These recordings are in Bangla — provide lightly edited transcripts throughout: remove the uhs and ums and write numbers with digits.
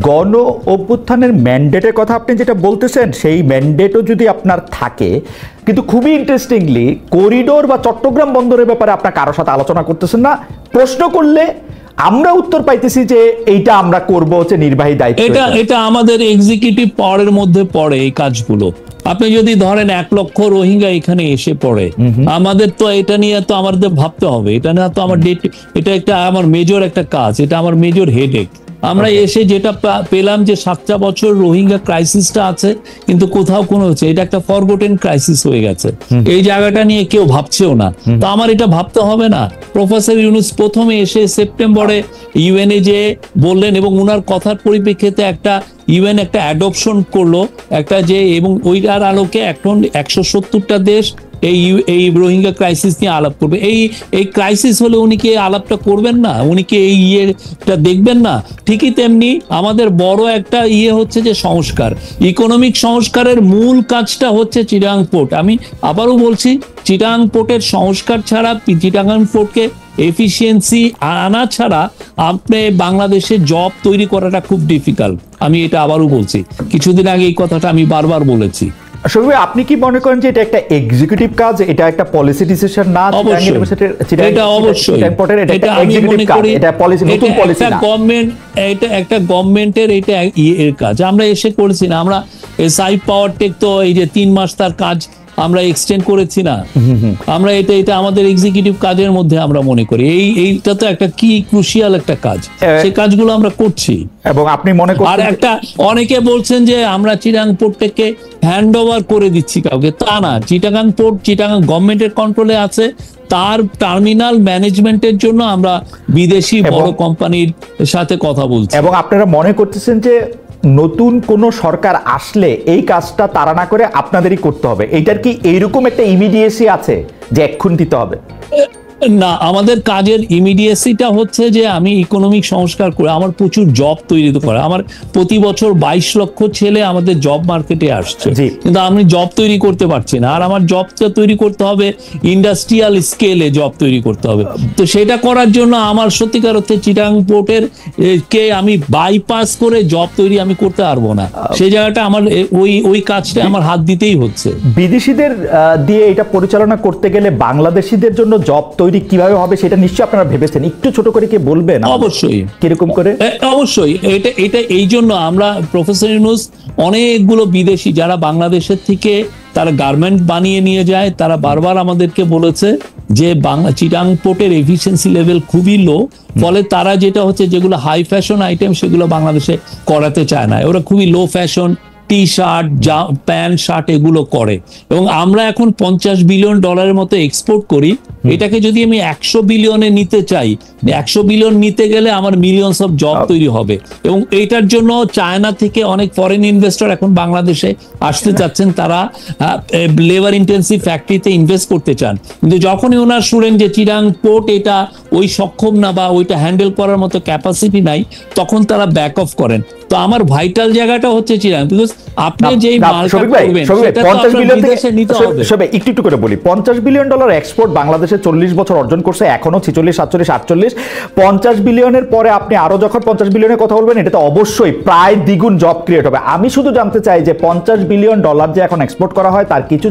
গণ অভ্যুত্থানের ম্যান্ডেটের কথা আপনি যেটা বলতেছেন, সেই ম্যান্ডেটও যদি আপনার থাকে, কিন্তু খুবই ইন্টারেস্টিংলি করিডোর বা চট্টগ্রাম বন্দরের ব্যাপারে আপনার কারোর সাথে আলোচনা করতেছেন না। প্রশ্ন করলে আমরা উত্তর পাইতেছি যে এইটা আমরা করব, হচ্ছে নির্বাহী দায়িত্ব। এটা আমাদের এক্সিকিউটিভ পাওয়ারের মধ্যে পড়ে এই কাজগুলো। আপনি যদি ধরেন 1 লক্ষ রোহিঙ্গা এখানে এসে পড়ে, আমাদের তো এটা নিয়ে তো আমাদের ভাবতে হবে। এটা না তো আমার এটা একটা আমার মেজর একটা কাজ, এটা আমার মেজর হেডেক। আমরা এসে যেটা পেলাম যে 7টা বছর রোহিঙ্গা ক্রাইসিসটা আছে, কিন্তু কোথাও কোনো হচ্ছে, এটা একটা ফরগটেন ক্রাইসিস হয়ে গেছে। এই জায়গাটা নিয়ে কেউ ভাবছেও না। তো আমার এটা ভাবতে হবে না? প্রফেসর ইউনূস প্রথমে এসে সেপ্টেম্বরে ইউএনএ যে বললেন, এবং উনার কথার পরিপ্রেক্ষিতে একটা ইউএন একটা অ্যাডপশন করলো একটা যে, এবং ওইটার আলোকে এখন 170টা দেশ এই রোহিঙ্গা ক্রাইসিস নিয়ে আলাপ করবে। এই ক্রাইসিস হলে উনি কি আলাপটা করবেন না? উনি কি এই ইয়েটা দেখবেন না? ঠিকই তেমনি আমাদের বড় একটা হচ্ছে যে সংস্কার, ইকোনমিক সংস্কারের মূল কাজটা হচ্ছে চিটাগাং পোর্ট। আমি আবারও বলছি, চিটাগাং পোর্টের সংস্কার ছাড়া, চিটাগাং পোর্টকে এফিসিয়েন্সি আনা ছাড়া আপনি বাংলাদেশে জব তৈরি করাটা খুব ডিফিকাল্ট। আমি এটা আবারও বলছি, কিছুদিন আগে এই কথাটা আমি বারবার বলেছি। শফিক, আপনি কি মনে করেন যে এটা একটা এক্সিকিউটিভ কাজ, এটা একটা পলিসি ডিসিশন না? এটা অবশ্যই, এটা একটা গভর্নমেন্টের এর কাজ। আমরা এসে করেছি না, আমরা সাই পাওয়ার টেক তো এই যে 3 মাস তার কাজ আমরা এক্সটেন্ড করেছি না। আমরা এটা আমাদের এক্সিকিউটিভ কাজের মধ্যে আমরা মনে করি এইটা তো একটা কি ক্রুশিয়াল একটা কাজ, সেই কাজগুলো আমরা করছি। এবং আপনি মনে করেন, আর একটা অনেকে বলছেন যে আমরা চিটাগাং পোর্টটাকে হ্যান্ড ওভার করে দিচ্ছি কাউকে, তা না। চিটাগাং পোর্ট চিটাগাং গভর্নমেন্টের কন্ট্রোলে আছে। তার টার্মিনাল ম্যানেজমেন্টের জন্য আমরা বিদেশি বড় কোম্পানির সাথে কথা বলছি। এবং আপনারা মনে করতেছেন যে নতুন কোন সরকার আসলে এই কাজটা তারা না করে আপনাদেরই করতে হবে? এইটার কি এইরকম একটা ইমিডিয়েসি আছে যে এক্ষুন দিতে হবে? না, আমাদের কাজের ইমিডিয়েসিটা হচ্ছে যে আমি ইকোনমিক সংস্কার করে আমার প্রচুর জব তৈরি করা। আমার প্রতি বছর 22 লক্ষ ছেলে আমাদের জব মার্কেটে আসছে, কিন্তু আমি জব তৈরি করতে পারছি না। আর আমার জবটা তৈরি করতে হবে ইন্ডাস্ট্রিয়াল স্কেলে, জব তৈরি করতে হবে। তো সেটা করার জন্য আমার সত্যিকার অর্থে চিটাগাং পোর্টের কে আমি বাইপাস করে জব তৈরি আমি করতে পারবো না। সেই জায়গাটা আমার ওই কাজটা আমার হাত দিতেই হচ্ছে। বিদেশিদের দিয়ে এটা পরিচালনা করতে গেলে বাংলাদেশিদের জন্য জব তৈরি কিভাবে হবে সেটা নিশ্চয়ই আপনারা ভেবেছেন, একটু ছোট করে কি বলবেন? অবশ্যই, কিরকম করে? অবশ্যই, এটা এই জন্য আমরা প্রফেসর ইউনূস অনেকগুলো বিদেশি যারা বাংলাদেশের থেকে তারা গার্মেন্ট বানিয়ে নিয়ে যায়, তারা বারবার আমাদেরকে বলেছে যে চিটাগাং পোর্টের এফিসিয়েন্সি লেভেল খুবই লো, ফলে তারা যেটা হচ্ছে যেগুলো হাই ফ্যাশন আইটেম সেগুলো বাংলাদেশে করাতে চায় না। ওরা খুবই low fashion T shirt, pant shirt এগুলো করে। এবং আমরা এখন $50 বিলিয়ন মতো এক্সপোর্ট করি। এটাকে যদি আমি 100 বিলিয়নে নিতে চাই, 100 বিলিয়ন নিতে গেলে আমার মিলিয়নস অফ জব তৈরি হবে। এবং এইটার জন্য চায়না থেকে অনেক ফরেন ইনভেস্টর এখন বাংলাদেশে আসতে চাচ্ছেন, তারা লেবার ইন্টেন্সিভ ফ্যাক্টরিতে ইনভেস্ট করতে চান। কিন্তু যখনই ওনার শুনেন যে চিটাগাং পোর্ট এটা ওই সক্ষম না বা ওইটা হ্যান্ডেল করার মতো ক্যাপাসিটি নাই, তখন তারা ব্যাক অফ করেন। তো আমার ভাইটাল জায়গাটা হচ্ছে চিটাগাং, বিকজ আপনি যেই মালটা করবেন সেটা তো আপনার বিদেশে নিতে হবে। একটু করে বলি, $50 বিলিয়ন এক্সপোর্ট বাংলাদেশে 40 বছর অর্জন করছে, এখনো 46, 47, 48, 50 বিলিয়নের পরে আপনি আরো যখন 50 বিলিয়নের কথা বলবেন, এটা তো অবশ্যই প্রায় দ্বিগুণ জব ক্রিয়েট হবে। আমি শুধু জানতে চাই যে $50 বিলিয়ন যে এখন এক্সপোর্ট করা হয়, তার কিছু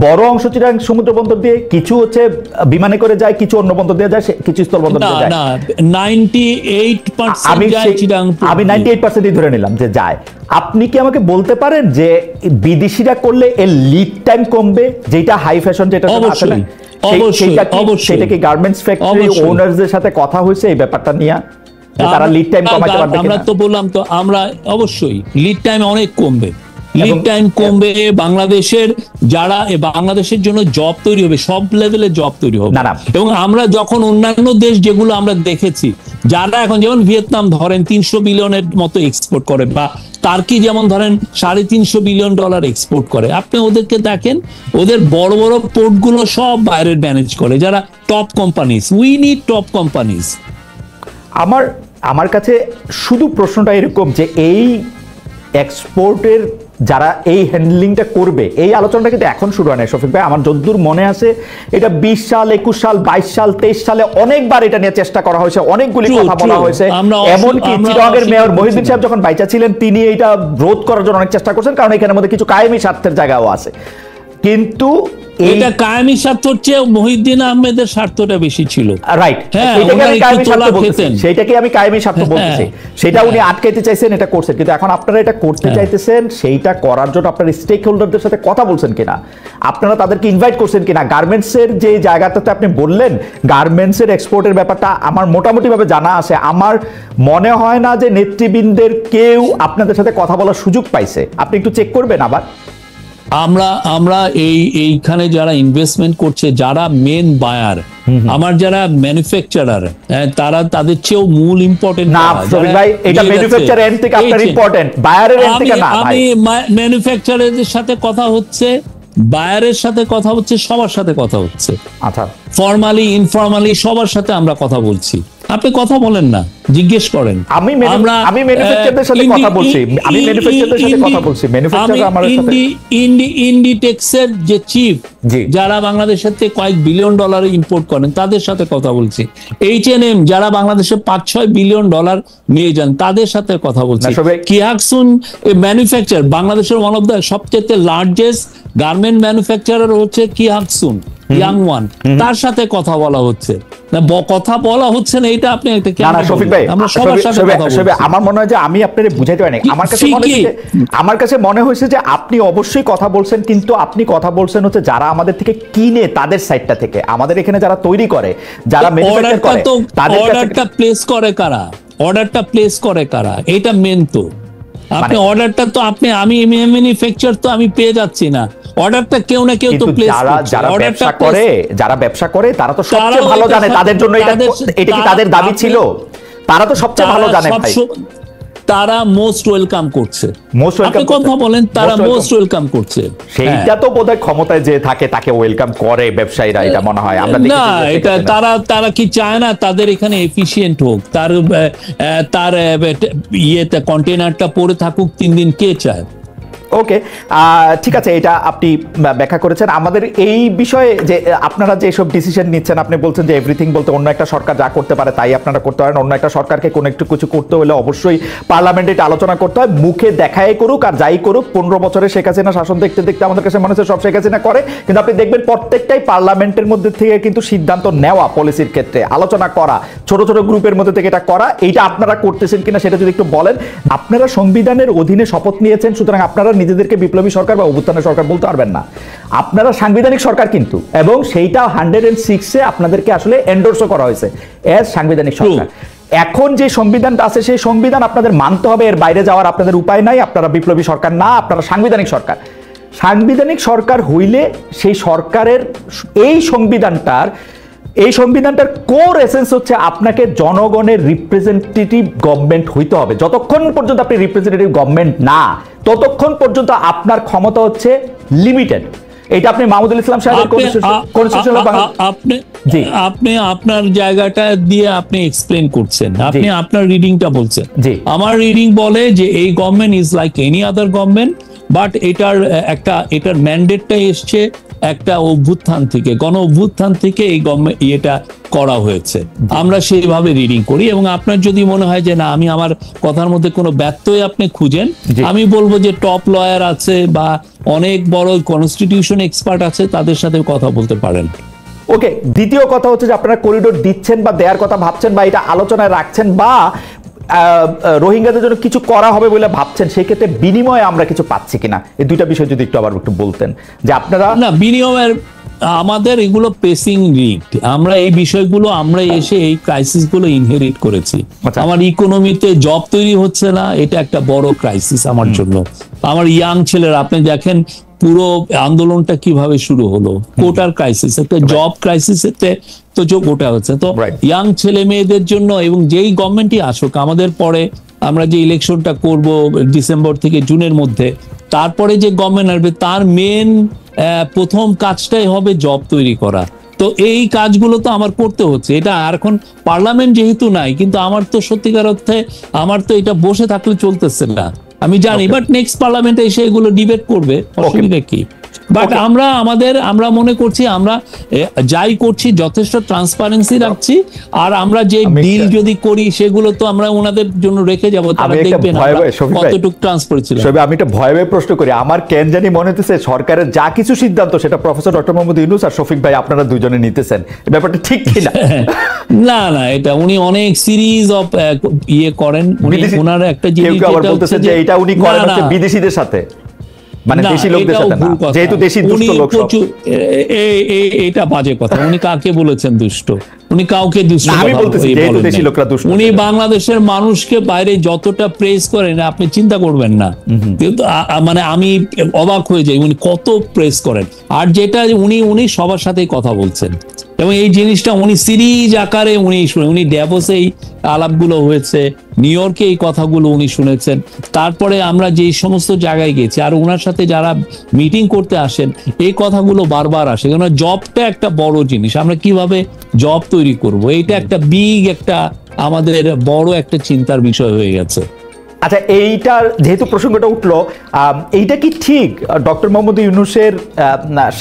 বড় অংশ চিটাগাং সমুদ্র বন্দর দিয়ে, কিছু হচ্ছে বিমানে করে যায়, কিছু অন্য বন্দর দিয়ে যায়, কিছু স্থল বন্দর দিয়ে যায়। না, 98% যায় চিটাগাং। আমি 98% ধরে নিলাম যে যায়। আপনি কি আমাকে বলতে পারেন যে বিদেশিরা করলে এর লিড টাইম কমবে, যেটা হাই ফ্যাশন যেটা আসলে? সেটা কি গার্মেন্টস ফ্যাক্টরি ওনারদের সাথে কথা হয়েছে এই ব্যাপারটা নিয়ে, তারা লিড টাইম কমাতে পারবে? আমরা তো বললাম তো, আমরা অবশ্যই লিড টাইম অনেক কমবে, লিড টাইম কমবে। বাংলাদেশের যারা বাংলাদেশের জন্য জব তৈরি হবে, সব লেভেলে জব তৈরি হবে। এবং আমরা যখন অন্যান্য দেশ যেগুলো আমরা দেখেছি, যারা এখন যেমন ভিয়েতনাম ধরেন 300 বিলিয়নের মতো এক্সপোর্ট করে, বা টার্কি যেমন ধরেন $350 বিলিয়ন এক্সপোর্ট করে, আপনি ওদেরকে দেখেন, ওদের বড় বড় পোর্টগুলো সব বাইরের ম্যানেজ করে, যারা top companies. We need top companies. আমার কাছে শুধু প্রশ্নটা এরকম যে এই এক্সপোর্টের যারা এই হ্যান্ডলিংটা করবে, এই আলোচনাটা কিন্তু এখন শুরু হয় না শফিক ভাই। আমার যদ্দূর মনে আছে এটা 20 সাল, 21 সাল, 22 সাল, 23 সালে অনেকবার এটা নিয়ে চেষ্টা করা হয়েছে, অনেকগুলি কথা বলা হয়েছে। এমনকি চিটাগংয়ের মেয়র মহিউদ্দিন সাহেব যখন বাইচা ছিলেন তিনি এটা রোধ করার জন্য অনেক চেষ্টা করছেন, কারণ এখানের মধ্যে কিছু কায়েমি স্বার্থের জায়গাও আছে। কিন্তু এটা কায়েমি স্বার্থ হচ্ছে মহিউদ্দিন আহমেদের স্বার্থটা বেশি ছিল, রাইট, সেটাকে আমি কায়েমি স্বার্থ বলতেছি। সেটা উনি আটকাইতে চাইছেন, এটা করছেন। কিন্তু এখন আপনারা এটা করতে চাইতেছেন, সেইটা করার জন্য আপনারা স্টেক হোল্ডারদের সাথে কথা বলছেন কিনা, আপনারা তাদেরকে ইনভাইট করছেন কিনা। গার্মেন্টসের যে জায়গাটাতে আপনি বললেন গার্মেন্টসের এক্সপোর্টের ব্যাপারটা আমার মোটামুটি ভাবে জানা আছে। আমার মনে হয় না যে নেতৃবৃন্দের কেউ আপনাদের সাথে কথা বলার সুযোগ পাইছে। আপনি একটু চেক করবেন আবার। আমরা এইখানে যারা ইনভেস্টমেন্ট করছে, যারা মেন বায়ার, আমার যারা ম্যানুফ্যাকচারার, তারা তাদের চেয়েও মূল ইম্পর্টেন্ট না শফিক ভাই, এটা ম্যানুফ্যাকচারার এন্ড থেকে আপনার ইম্পর্টেন্ট, বায়ারের এন্ড থেকে না। আমি ম্যানুফ্যাকচারারদের সাথে কথা হচ্ছে, বায়ারের সাথে কথা হচ্ছে, সবার সাথে কথা হচ্ছে। আচ্ছা, ফর্মালি ইনফর্মালি সবার সাথে আমরা কথা বলছি। আপনি কথা বলেন না, জিজ্ঞেস করেন। আমি ম্যানুফ্যাকচারারদের সাথে কথা বলছি, আমি ম্যানুফ্যাকচারারদের সাথে কথা বলছি। ম্যানুফ্যাকচারার আমার সাথে ইন্ডিটেক্সের যে চিফ, যারা বাংলাদেশের থেকে কয়েক বিলিয়ন ডলার ইম্পোর্ট করেন, তাদের সাথে কথা বলছি। H&M যারা বাংলাদেশে 5-6 বিলিয়ন ডলার নিয়ে যান, তাদের সাথে কথা বলছি। কিহাকসুন ম্যানুফ্যাকচার, বাংলাদেশের ওয়ান অফ দ্য সবচেয়ে লার্জেস্ট গার্মেন্ট ম্যানুফ্যাকচারার হচ্ছে কিহাকসুন, ইয়াং ওয়ান, তার সাথে কথা বলা হচ্ছে না। কথা বলা হচ্ছে না, এটা আপনি একটা শফিক ভাই, আমরা সবার সাথে কথা বলছি। আমার মনে হয় যে আমি আপনাদের বুঝাইতে পারিনি। আমার কাছে মনে হয়েছে যে আপনি অবশ্যই কথা বলছেন, কিন্তু আপনি কথা বলছেন হচ্ছে যারা আমাদের থেকে কিনে তাদের সাইডটা থেকে। আমাদের এখানে যারা তৈরি করে, যারা ম্যানুফ্যাকচার করে, তাদের অর্ডারটা প্লেস করে কারা, অর্ডারটা প্লেস করে কারা, এটা মেন। তো আপনি অর্ডারটা তো আমি ম্যানুফ্যাকচার তো আমি পেয়ে যাচ্ছি না, অর্ডারটা কেউ না কেউ তো প্লেস করছে। যারা ব্যবসা করে তারা তো সবচেয়ে ভালো জানে তাদের জন্য এটা কি তাদের দাবি ছিল, তারা তো সবচেয়ে ভালো জানে ভাই। তারা মোস্ট ওয়েলকাম করছে, আপনি কথা বলেন, তারা মোস্ট ওয়েলকাম করছে। সেইটা তো বোধহয় ক্ষমতায় যে থাকে তাকে ওয়েলকাম করে ব্যবসায়ীরা, এটা মনে হয় আমরা দেখি। না, এটা তারা কি চায় না তাদের এখানে এফিশিয়েন্ট হোক, তার ইয়েতে কন্টেনারটা পড়ে থাকুক 3 দিন, কে চায়? ওকে, ঠিক আছে, এটা আপনি ব্যাখ্যা করেছেন। আমাদের এই বিষয়ে যে আপনারা যে সব ডিসিশন নিচ্ছেন, আপনি বলছেন যে এভরিথিং বলতে অন্য একটা সরকার যা করতে পারে তাই আপনারা করতে পারেন। অন্য একটা সরকারকে কোনো একটু কিছু করতে হলে অবশ্যই পার্লামেন্টে এটা আলোচনা করতে হয়। মুখে দেখাই করুক আর যাই করুক, 15 বছরে শেখ হাসিনা শাসন দেখতে দেখতে আমাদের কাছে মনে হচ্ছে সব শেখ হাসিনা করে, কিন্তু আপনি দেখবেন প্রত্যেকটাই পার্লামেন্টের মধ্যে থেকে কিন্তু সিদ্ধান্ত নেওয়া, পলিসির ক্ষেত্রে আলোচনা করা, ছোট ছোট গ্রুপের মধ্যে থেকে এটা করা। এইটা আপনারা করতেছেন কিনা সেটা যদি একটু বলেন। আপনারা সংবিধানের অধীনে শপথ নিয়েছেন, সুতরাং আপনারা নিজেদেরকে বিপ্লবী সরকার বা অভ্যুত্থানের সরকার বলতে পারবেন না। আপনারা সাংবিধানিক সরকার, কিন্তু এবং সেইটা 106-এ আপনাদেরকে আসলে এন্ডোর্সও করা হয়েছে এর সাংবিধানিক সরকার। এখন যে সংবিধানটা আছে সেই সংবিধান আপনাদের মানতে হবে, এর বাইরে যাওয়ার আপনাদের উপায় নাই। আপনারা বিপ্লবী সরকার না, আপনারা সাংবিধানিক সরকার। সাংবিধানিক সরকার হইলে সেই সরকারের এই সংবিধানটার কোর এসেন্স হচ্ছে আপনাকে জনগণের রিপ্রেজেন্টেটিভ গভর্নমেন্ট হইতে হবে। যতক্ষণ পর্যন্ত আপনি রিপ্রেজেন্টেটিভ গভর্নমেন্ট না, ততক্ষণ পর্যন্ত আপনার ক্ষমতা হচ্ছে লিমিটেড। এটা আপনি মাহমুদুল ইসলাম সাহেবের আপনি আপনার জায়গাটা দিয়ে আপনি এক্সপ্লেন করছেন, আপনি আপনার রিডিংটা বলছেন। আমার রিডিং বলে যে এই government is like any other government, but এটার ম্যান্ডেটটা এসছে একটা অভ্যুত্থান থেকে, গণ অভ্যুত্থান থেকে এই গভর্নমেন্ট এটা করা হয়েছে। আমরা সেইভাবে রিডিং করি। এবং আপনার যদি মনে হয় যে না, আমি আমার কথার মধ্যে কোনো ব্যত্যয় আপনি খুঁজেন, আমি বলবো যে টপ লয়ার আছে বা অনেক বড় কনস্টিটিউশন এক্সপার্ট আছে, তাদের সাথে কথা বলতে পারেন। ওকে, দ্বিতীয় কথা হচ্ছে যে আপনারা করিডোর দিচ্ছেন বা দেওয়ার কথা ভাবছেন বা এটা আলোচনায় রাখছেন বা রোহিঙ্গাদের জন্য কিছু করা হবে বলে ভাবছেন, সেই ক্ষেত্রে বিনিময়ে আমরা কিছু পাচ্ছি কিনা, এই দুইটা বিষয় যদি একটু আবার একটু বলতেন। যে আপনারা না, বিনিময়ের আমাদের এগুলো প্রেসিং নিড, আমরা এই বিষয়গুলো আমরা এসে এই ক্রাইসিস গুলো ইনহেরিট করেছি। আমার ইকোনমিতে জব তৈরি হচ্ছে না, এটা একটা বড় ক্রাইসিস আমার জন্য। আমার ইয়াং ছেলেরা, আপনি দেখেন পুরো আন্দোলনটা কিভাবে শুরু হলো, কোটার ক্রাইসিস, একটা জব ক্রাইসিস তো কোটা হচ্ছে। তো ইয়াং ছেলে মেয়েদের জন্য, এবং যেই গভর্নমেন্টই আসুক আমাদের পরে, আমরা যে ইলেকশনটা করব ডিসেম্বর থেকে জুনের মধ্যে, তারপরে যে গভর্নমেন্ট আসবে তার মেন প্রথম কাজটাই হবে জব তৈরি করা। তো এই কাজগুলো তো আমার করতে হচ্ছে। এটা আর এখন পার্লামেন্ট যেহেতু নাই, কিন্তু আমার তো সত্যিকার অর্থে আমার তো এটা বসে থাকলে চলতেছে না, আমি জানি, বাট নেক্সট পার্লামেন্টে এসে এগুলো ডিবেট করবে, অসুবিধা কি? বাট আমরা মনে করছি আমরা যাই করছি যথেষ্ট ট্রান্সপারেন্সি রাখছি, আর আমরা যে ডিল যদি করি সেগুলো তো আমরা ওনাদের জন্য রেখে যাবো, তারা দেখবেন কতটুকু ট্রান্সপারেন্সি। আমি একটা ভয়ে প্রশ্ন করি, আমার কেন জানি মনে হচ্ছে সরকারের যা কিছু সিদ্ধান্ত সেটা প্রফেসর ডক্টর মোহাম্মদ ইউনূস আর শফিক ভাই আপনারা দুজনে নিতেছেন, ব্যাপারটা ঠিক কিনা? না না, এটা উনি অনেক সিরিজ অফ ইয়ে করেন, ওনার একটা জিনিস বলতেছেন যে এটা উনি করেন হচ্ছে বিদেশিদের সাথে, মানে দেশি লোকদের সাথে না, যেহেতু দেশি দুষ্ট লোক সব। এটা বাজে কথা। উনি কাকে বলেছেন দুষ্ট? উনি কাউকে দুষ্ট বলেন। উনি বাংলাদেশের মানুষকে বাইরে যতটা প্রেস করেন আপনি চিন্তা করবেন না, মানে আমি অবাক হয়ে যাই উনি কত প্রেস করেন। আর যেটা উনি সবার সাথেই কথা বলছেন, এবং এই জিনিসটা উনি সিরিজ আকারে উনি ড্যাভোসে এই আলাপগুলো হয়েছে, নিউ ইয়র্কে এই কথাগুলো উনি শুনেছেন। তারপরে আমরা যে সমস্ত জায়গায় গেছি আর ওনার সাথে যারা মিটিং করতে আসেন এই কথাগুলো বারবার আসে। কারণ জবটা একটা বড় জিনিস, আমরা কিভাবে জব তৈরি করব, এইটা একটা বিগ একটা আমাদের বড় একটা চিন্তার বিষয় হয়ে গেছে। আচ্ছা, এইটার যেহেতু প্রসঙ্গটা উঠলো, এইটা কি ঠিক ডক্টর মোহাম্মদ ইউনূসের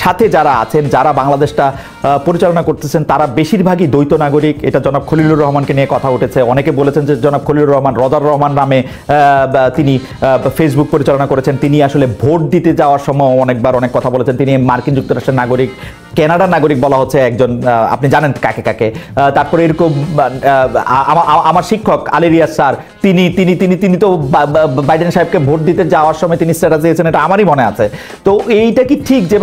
সাথে যারা আছেন, যারা বাংলাদেশটা পরিচালনা করতেছেন, তারা বেশিরভাগই দ্বৈত নাগরিক? এটা জনাব খলিলুর রহমানকে নিয়ে কথা উঠেছে, অনেকে বলেছেন যে জনাব খলিলুর রহমান রদার রহমান নামে তিনি ফেসবুক পরিচালনা করেছেন, তিনি আসলে ভোট দিতে যাওয়ার সময় অনেকবার অনেক কথা বলেছেন, তিনি মার্কিন যুক্তরাষ্ট্রের নাগরিক, কানাডার নাগরিক বলা হচ্ছে একজন, আপনি জানেন কাকে কাকে। তারপরে এরকম আমার শিক্ষক আলী রিয়াজ স্যার, তিনি তিনি তিনি তিনি তো বাইডেন সাহেবকে ভোট দিতে যাওয়ার সময় তিনি স্ট্যাটাস দিয়েছেন, এটা আমারই মনে আছে। তো এইটা কি ঠিক যে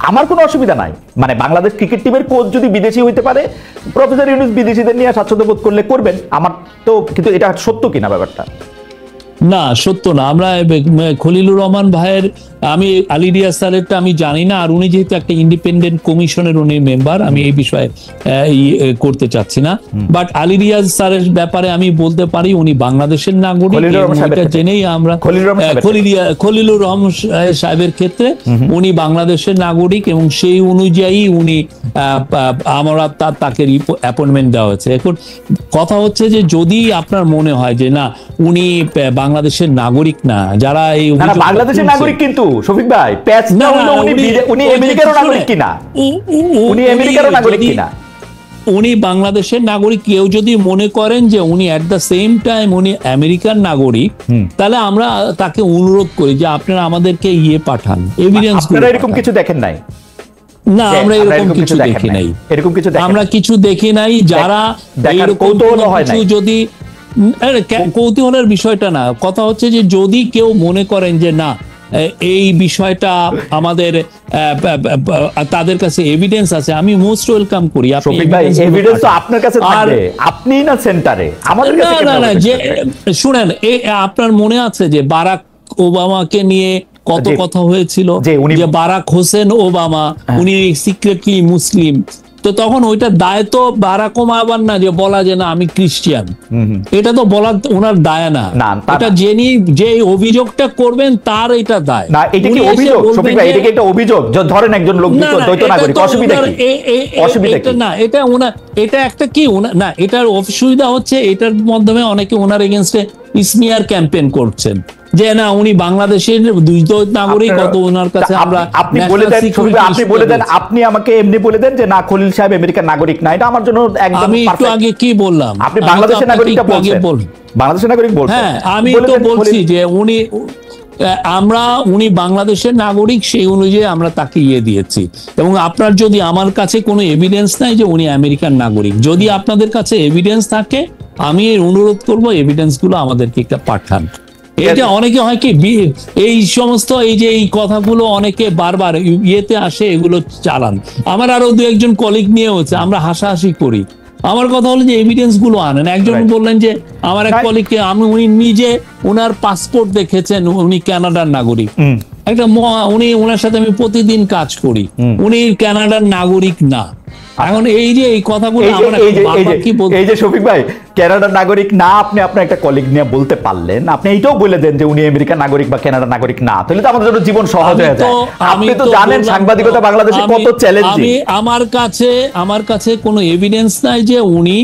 আমার কোনো অসুবিধা নাই, মানে বাংলাদেশ ক্রিকেট টিমের কোচ যদি বিদেশি হইতে পারে, প্রফেসর ইউনূস বিদেশিদের নিয়ে স্বাচ্ছন্দ্য বোধ করলে করবেন, আমার তো, কিন্তু এটা সত্য কিনা ব্যাপারটা? না, সত্য না। আমরা খলিলুর রহমান ভাইয়ের, আমি আলী রিয়াজ স্যারেরটা আমি জানি না, আর উনি যেহেতু একটা ইন্ডিপেন্ডেন্ট কমিশনের উনি মেম্বার, আমি এই বিষয়ে করতে চাচ্ছি না। বাট আলী রিয়াজ স্যারের ব্যাপারে আমি বলতে পারি উনি বাংলাদেশের নাগরিক, এটা জেনেই আমরা খলিলুর রহমান সাহেবের ক্ষেত্রে উনি বাংলাদেশের নাগরিক, এবং সেই অনুযায়ী উনি আমরা তাকে অ্যাপয়েন্টমেন্ট দেওয়া হয়েছে। এখন কথা হচ্ছে যে যদি আপনার মনে হয় যে না উনি বাংলাদেশের নাগরিক না, যারা এই বাংলাদেশের নাগরিক, কিন্তু শফিক ভাই প্যাচ না হলো উনি আমেরিকার নাগরিক কিনা, উনি আমেরিকার নাগরিক কিনা, উনি বাংলাদেশের নাগরিক, কেউ যদি মনে করেন যে উনি এট দ্য সেম টাইম উনি আমেরিকান নাগরিক, তাহলে আমরা তাকে অনুরোধ করি যে আপনারা আমাদেরকে পাঠান এভিডেন্স। আপনারা এরকম কিছু দেখেন নাই? না, আমরা এরকম কিছু দেখি নাই, আমরা কিছু দেখি নাই। যারা কৌতূহল হয় না, যদি কৌতূহলের বিষয়টা না, কথা হচ্ছে যে যদি কেউ মনে করেন যে না এই বিষয়টা আমাদের তাদের কাছে এভিডেন্স আছে, আমি মোস্ট ওয়েলকাম করি। এভিডেন্স তো আপনার কাছে থাকবে, আপনি না সেন্টারে, আমাদের কাছে না, যে শুনেন, আপনার মনে আছে যে বারাক ওবামাকে নিয়ে কত কথা হয়েছিল, যে বারাক হোসেন ওবামা উনি সিক্রেটলি মুসলিম, তো তখন ওইটা দায় তো বারাক ওবামার না যে বলা যে না আমি খ্রিস্টান, এটা তো বলা ওনার দায় না, এটা যে অভিযোগটা করবেন তার এটা দায় না। এটা কি অভিযোগ শফিক ভাই? এটা কি একটা অভিযোগ? ধরেন একজন লোক দ্বৈত নাগরিক, অসুবিধা কি? অসুবিধা কি না? এটা একটা কি না, এটার অসুবিধা হচ্ছে এটার মাধ্যমে অনেকে ওনার এগেইনস্টে স্মিয়ার ক্যাম্পেইন করছেন যে না উনি বাংলাদেশের দ্বৈত নাগরিক, কত ওনার কাছে আমরা। আপনি বলে দেন, আপনি আমাকে এমনি বলে দেন যে না খলিল সাহেব আমেরিকার নাগরিক না, এটা আমার জন্য একদম। আমি একটু আগে কি বললাম? আপনি বাংলাদেশের নাগরিকটা বলছেন, বাংলাদেশের নাগরিক বলছেন। হ্যাঁ, আমি তো বলছি যে উনি বাংলাদেশের নাগরিক, সেই অনুযায়ী আমরা তাকে দিয়েছি। এবং আপনার যদি আমার কাছে কোনো এভিডেন্স নাই যে উনি আমেরিকান নাগরিক, যদি আপনাদের কাছে এভিডেন্স থাকে আমি অনুরোধ করব এভিডেন্স গুলো আমাদেরকে একটা পাঠান। এটা অনেকে হয় কি এই সমস্ত এই কথাগুলো অনেকে বারবার আসে, এগুলো চালান। আমার আরো দু একজন কলিগ নিয়ে হচ্ছে, আমরা হাসাহাসি করি। আমার কথা হলো যে এভিডেন্স গুলো আনেন। একজন বললেন যে আমার এক কলিগকে উনি নিজে ওনার পাসপোর্ট দেখেছেন, উনি কানাডার নাগরিক, একটা ওনার সাথে আমি প্রতিদিন কাজ করি, উনি কানাডার নাগরিক না। এখন এই যে এই কথাগুলো এই যে শফিক ভাই কানাডার নাগরিক না, আপনি আপনার একটা কলিগ নিয়ে বলতে পারলেন, আপনি এইটাও বলে দেন যে উনি আমেরিকান নাগরিক বা কানাডার নাগরিক না, তাহলে তো আমাদের জন্য জীবন সহজ হয়ে যায়। আপনি তো জানেন সাংবাদিকতা বাংলাদেশে কত চ্যালেঞ্জিং। আমার কাছে কোনো এভিডেন্স নাই যে উনি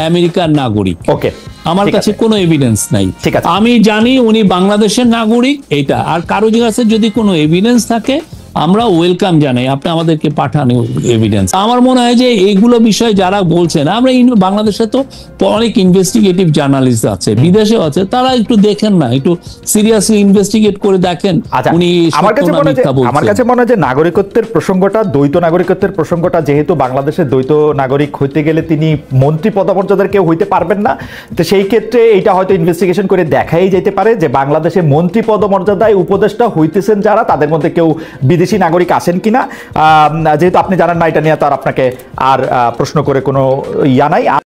আমেরিকান নাগরিক। ওকে, আমার ঠিক কাছে আছে। কোনো এভিডেন্স নাই। ঠিক আছে। আমি জানি উনি বাংলাদেশের নাগরিক এটা, আর কারো কাছে যদি কোনো এভিডেন্স থাকে আমরা ওয়েলকাম জানাই, আপনি আমাদেরকে পাঠান এভিডেন্স। আমার মনে হয় যে এইগুলো বিষয়ে যারা বলছেন, আমরা বাংলাদেশে তো অনেক ইনভেস্টিগেটিভ জার্নালিস্ট আছে, বিদেশেও আছে, তারা একটু দেখেন না, একটু সিরিয়াসলি ইনভেস্টিগেট করে দেখেন আচ্ছা, উনি আমার কাছে সত্য না মনে হয় মিথ্যা বলছেন। আমার কাছে মনে হয় যে নাগরিকত্বের প্রসঙ্গটা, দ্বৈত নাগরিকত্বের প্রসঙ্গটা, যেহেতু বাংলাদেশের দ্বৈত নাগরিক হইতে গেলে তিনি মন্ত্রী পদমর্যাদার কেউ হইতে পারবেন না, তো সেই ক্ষেত্রে এটা হয়তো ইনভেস্টিগেশন করে দেখাই যেতে পারে যে বাংলাদেশে মন্ত্রী পদমর্যাদায় উপদেষ্টা হইতেছেন যারা, তাদের মধ্যে কেউ বিদেশি নাগরিক আছেন কিনা। যেহেতু আপনি জানেন না এটা নিয়ে, তো আর আপনাকে আর প্রশ্ন করে কোনো ইয়া নাই।